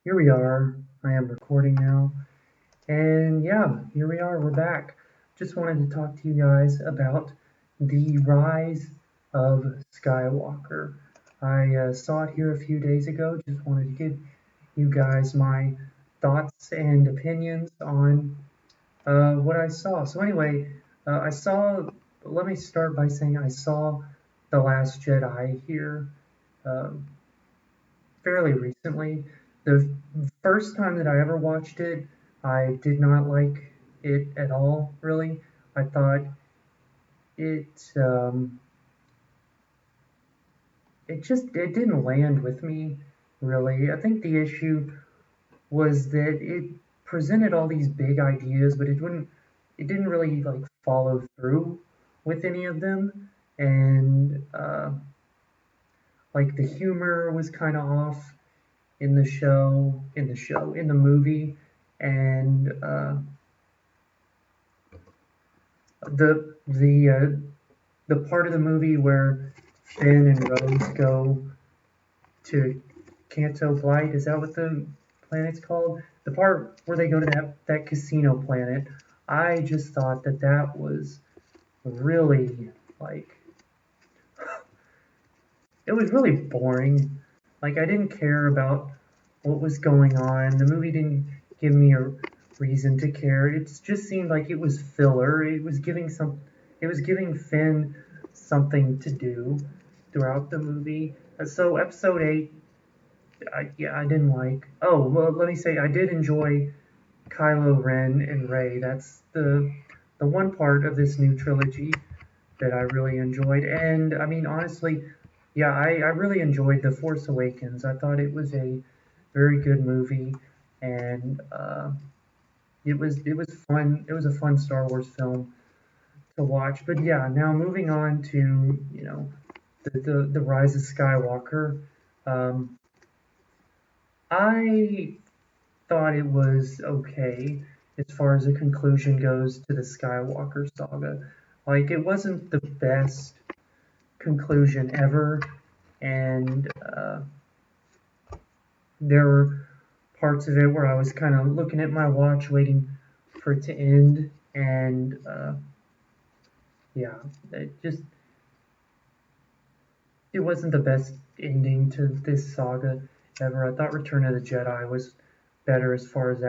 Here we are. I am recording now. And yeah, here we are. We're back. Just wanted to talk to you guys about the Rise of Skywalker. I saw it here a few days ago. Just wanted to give you guys my thoughts and opinions on what I saw. So, anyway, let me start by saying I saw The Last Jedi here. Um, Fairly recently. The first time that I ever watched it, I did not like it at all, really. I thought it it didn't land with me, really. I think the issue was that it presented all these big ideas, but it didn't really like follow through with any of them, and like the humor was kind of off in the movie, and the part of the movie where Finn and Rose go to Canto Blight, is that what the planet's called? The part where they go to that casino planet, I just thought that that was really like it was really boring. Like I didn't care about what was going on. The movie didn't give me a reason to care. It just seemed like it was filler. It was giving Finn something to do throughout the movie. So episode 8, I didn't like. Oh, well, let me say I did enjoy Kylo Ren and Rey. That's the one part of this new trilogy that I really enjoyed. And I mean, honestly, yeah, I really enjoyed The Force Awakens. I thought it was a very good movie, and it was fun. It was a fun Star Wars film to watch. But yeah, now moving on to the Rise of Skywalker. Um, I thought it was okay as far as the conclusion goes to the Skywalker saga. Like it wasn't the best conclusion ever, and there were parts of it where I was kind of looking at my watch, waiting for it to end, and yeah, it wasn't the best ending to this saga ever. I thought Return of the Jedi was better as far as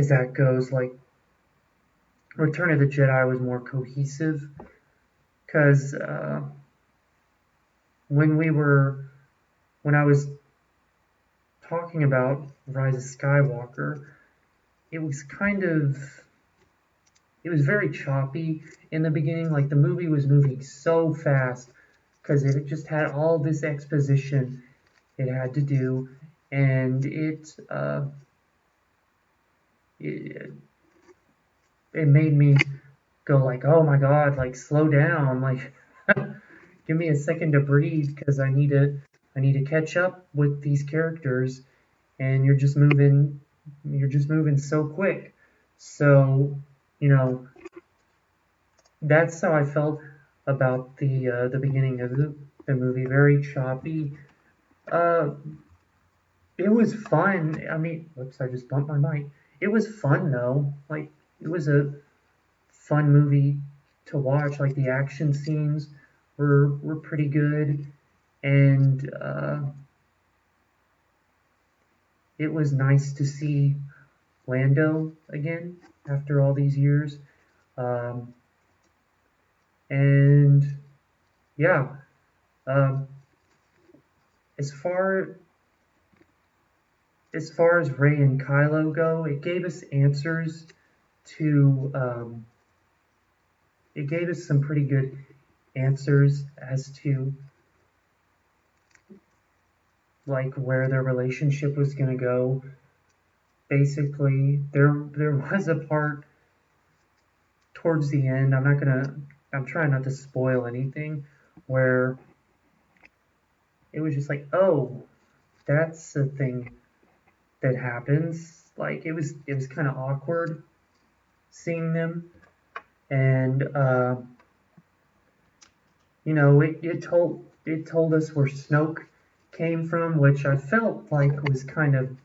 that goes. Like Return of the Jedi was more cohesive because when we were when I was talking about Rise of Skywalker, it was kind of it was very choppy in the beginning. Like the movie was moving so fast because it just had all this exposition it had to do, and it it made me go like, oh my god, like slow down, like give me a second to breathe because I need to catch up with these characters, and you're just moving so quick. So you know that's how I felt about the beginning of the movie. Very choppy. Uh, it was fun. I mean, whoops, I just bumped my mic. It was fun though. Like it was a fun movie to watch. Like the action scenes were pretty good, and it was nice to see Lando again after all these years. Um, and yeah, um, as far as far as Ray and Kylo go, to it gave us some pretty good answers as to like where their relationship was going to go. Basically, there was a part towards the end. I'm trying not to spoil anything where it was just like, oh, that's the thing that happens. Like it was kind of awkward seeing them, and it told us where Snoke came from, which I felt like was kind of,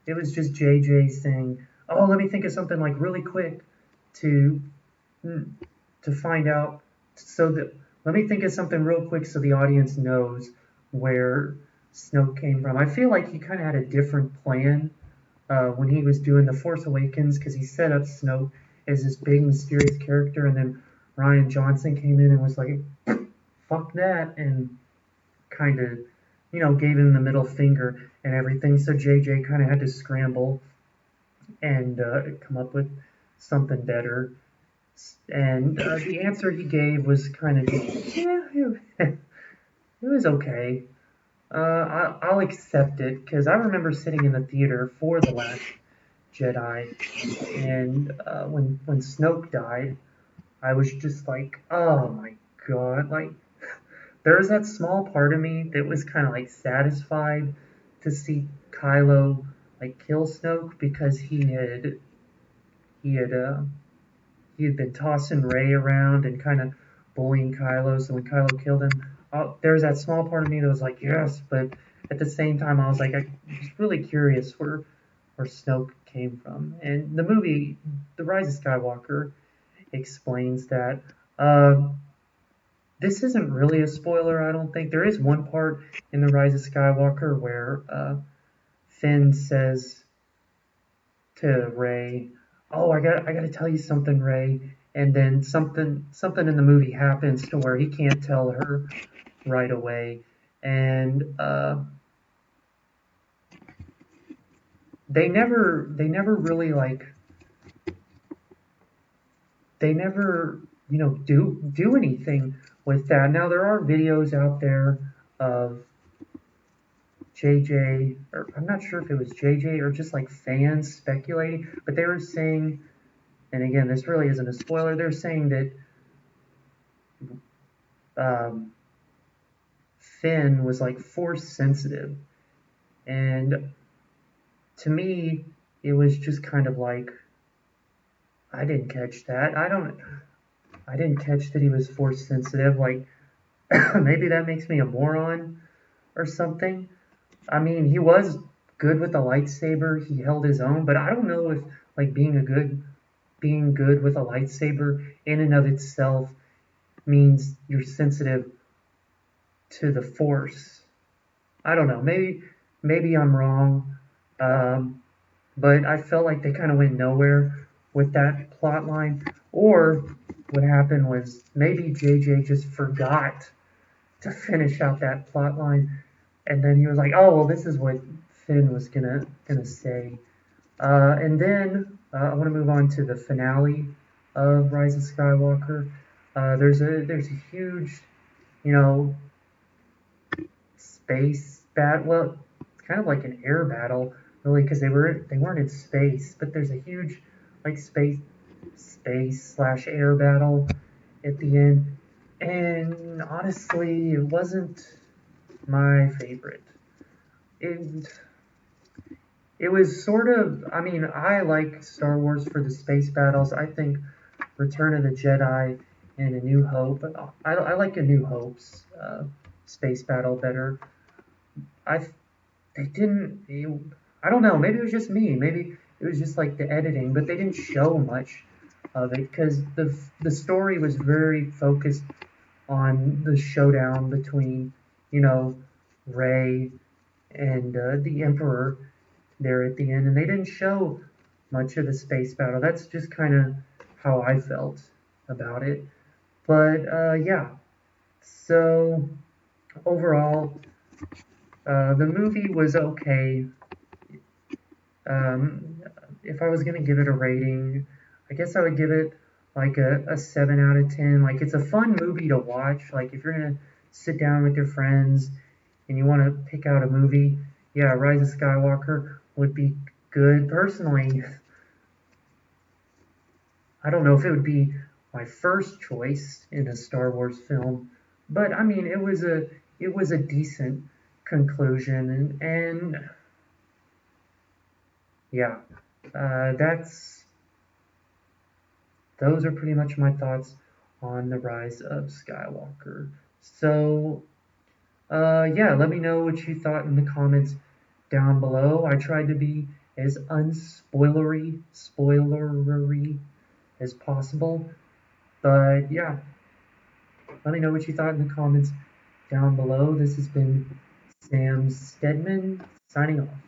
it was just JJ saying, "Oh, let me think of something like really quick to to find out, so that let me think of something real quick so the audience knows where Snoke came from." I feel like he kind of had a different plan when he was doing the Force Awakens, because he set up Snoke as this big mysterious character, and then Ryan Johnson came in and was like, "Fuck that," and kind of, gave him the middle finger and everything. So JJ kind of had to scramble and come up with something better. And the answer he gave was kind of just, yeah, it was okay. I'll accept it, because I remember sitting in the theater for The Last Jedi, and when Snoke died, I was just like, oh my god, like, there was that small part of me that was kind of like satisfied to see Kylo like kill Snoke, because he had uh, he had been tossing Rey around and kind of bullying Kylo. So when Kylo killed him, there was that small part of me that was like, yes, but at the same time, I was like, I was really curious where Snoke came from. And the movie, The Rise of Skywalker, explains that. This isn't really a spoiler, I don't think. There is one part in The Rise of Skywalker where Finn says to Rey, "Oh, I got to tell you something, Rey." And then something in the movie happens to where he can't tell her right away, and they never really like they never do anything with that. Now there are videos out there of JJ, or I'm not sure if it was JJ or just like fans speculating, but they were saying, and again, this really isn't a spoiler, they're saying that um, Finn was like force sensitive. And to me, it was just kind of like, I didn't catch that. I didn't catch that he was force sensitive. Like, maybe that makes me a moron or something. I mean, he was good with a lightsaber. He held his own, but I don't know if like being good with a lightsaber in and of itself means you're sensitive to the force. I don't know. Maybe I'm wrong. Um, but I felt like they kind of went nowhere with that plot line. Or what happened was maybe JJ just forgot to finish out that plot line, and then he was like, "Oh well, this is what Finn was gonna say." And then I want to move on to the finale of Rise of Skywalker. There's a huge, you know, space battle. Well, it's kind of like an air battle, really, because they weren't in space, but there's a huge like space slash air battle at the end, and honestly, it wasn't my favorite. It it was sort of. I mean, I like Star Wars for the space battles. I think Return of the Jedi and A New Hope. I like A New Hope's space battle better. I they didn't. I don't know. Maybe it was just me. Maybe it was just like the editing, but they didn't show much of it, because the story was very focused on the showdown between, you know, Rey and the Emperor there at the end, and they didn't show much of the space battle. That's just kind of how I felt about it. But yeah, so overall, the movie was okay. Um, if I was gonna give it a rating, I guess I would give it like a 7 out of 10. Like, it's a fun movie to watch. Like, if you're gonna sit down with your friends and you want to pick out a movie, yeah, Rise of Skywalker would be good. Personally, I don't know if it would be my first choice in a Star Wars film, but I mean, it was a decent conclusion, and yeah, that's those are pretty much my thoughts on the Rise of Skywalker. So Yeah, let me know what you thought in the comments down below. I tried to be as spoilery as possible. But yeah, let me know what you thought in the comments down below. This has been Sam Stedman signing off.